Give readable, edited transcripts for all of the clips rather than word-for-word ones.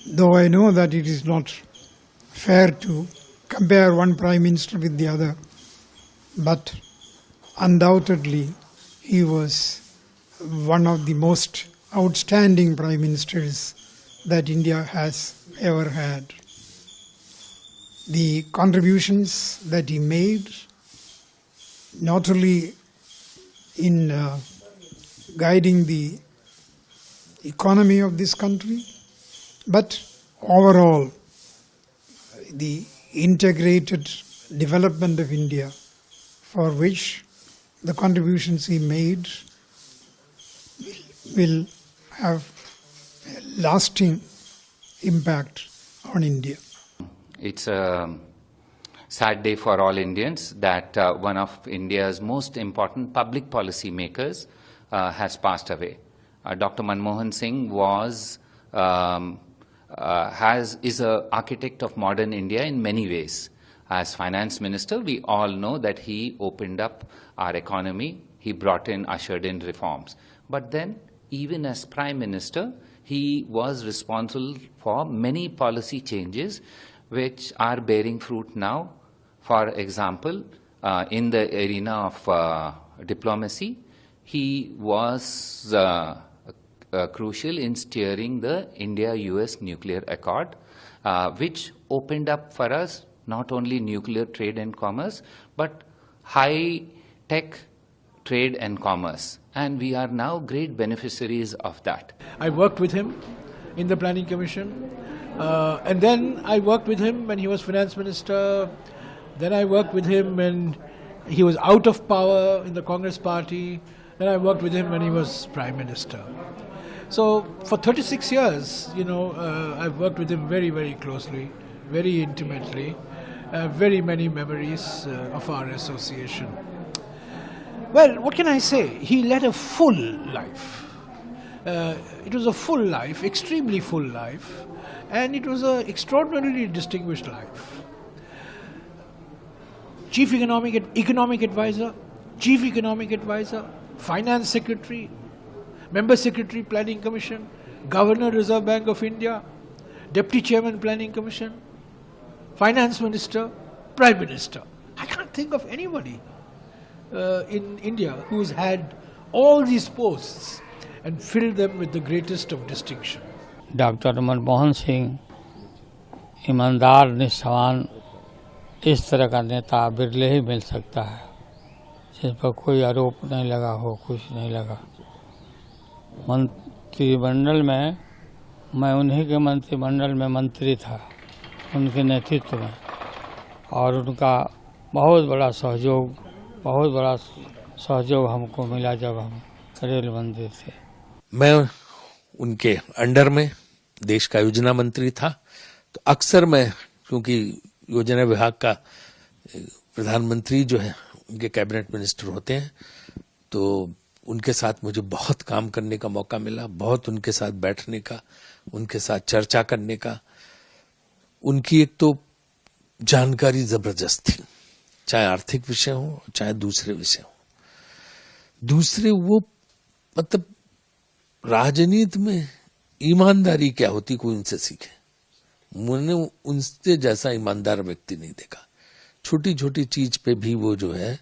though I know that it is not fair to compare one Prime Minister with the other, but undoubtedly he was one of the most outstanding Prime Ministers that India has ever had. The contributions that he made, not only in guiding the economy of this country, but overall the integrated development of India, for which the contributions he made will have a lasting impact on India. It's a sad day for all Indians that one of India's most important public policy makers has passed away. Dr. Manmohan Singh is an architect of modern India in many ways. As finance minister, we all know that he opened up our economy, he ushered in reforms. But then, even as prime minister, he was responsible for many policy changes which are bearing fruit now. For example, in the arena of diplomacy, he was crucial in steering the India-US nuclear accord, which opened up for us not only nuclear trade and commerce, but high-tech trade and commerce. And we are now great beneficiaries of that. I worked with him in the Planning Commission, and then I worked with him when he was finance minister. Then I worked with him when he was out of power in the Congress party. Then I worked with him when he was prime minister. So for 36 years, I've worked with him very, very closely, very intimately. Very many memories of our association. Well, what can I say? He led a full life. It was a full life, extremely full life, and it was an extraordinarily distinguished life. Chief Economic Advisor, Chief Economic Advisor, Finance Secretary, Member Secretary Planning Commission, Governor Reserve Bank of India, Deputy Chairman Planning Commission, Finance Minister, Prime Minister. I can't think of anybody in India who's had all these posts and filled them with the greatest of distinction. Doctor Manmohan Singh ईमानदार, निष्ठावान, इस तरह का नेता बिरले ही मिल सकता है जिस पर कोई आरोप नहीं लगा हो, कुछ नहीं लगा। मंत्रिमंडल में मैं उन्हीं के मंत्रिमंडल में मंत्री था, उनके नेतृत्व में, और उनका बहुत बड़ा सहयोग हमको मिला जब हम रेल मंत्री थे। मैं उनके अंडर में देश का योजना मंत्री था, तो अक्सर मैं, क्योंकि योजना विभाग का प्रधानमंत्री जो है उनके कैबिनेट मिनिस्टर होते हैं, तो उनके साथ मुझे बहुत काम करने का मौका मिला, बहुत उनके साथ बैठने का, उनके साथ चर्चा करने का। उनकी एक तो जानकारी जबरदस्त थी, चाहे आर्थिक विषय हो चाहे दूसरे विषय हो। दूसरे वो मतलब राजनीति में ईमानदारी क्या होती कोई उनसे सीखे। मैंने उनसे जैसा ईमानदार व्यक्ति नहीं देखा। छोटी छोटी चीज पे भी वो जो है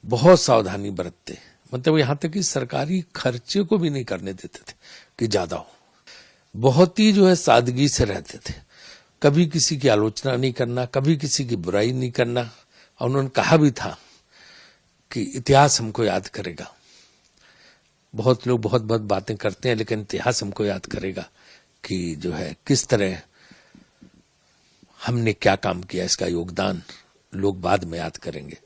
बहुत सावधानी बरतते, मतलब यहाँ तक कि सरकारी खर्चे को भी नहीं करने देते थे कि ज्यादा हो। बहुत ही जो है सादगी से रहते थे, कभी किसी की आलोचना नहीं करना, कभी किसी की बुराई नहीं करना। और उन्होंने कहा भी था कि इतिहास हमको याद करेगा। बहुत लोग बहुत बहुत बातें करते हैं, लेकिन इतिहास हमको याद करेगा कि जो है किस तरह हमने क्या काम किया, इसका योगदान लोग बाद में याद करेंगे।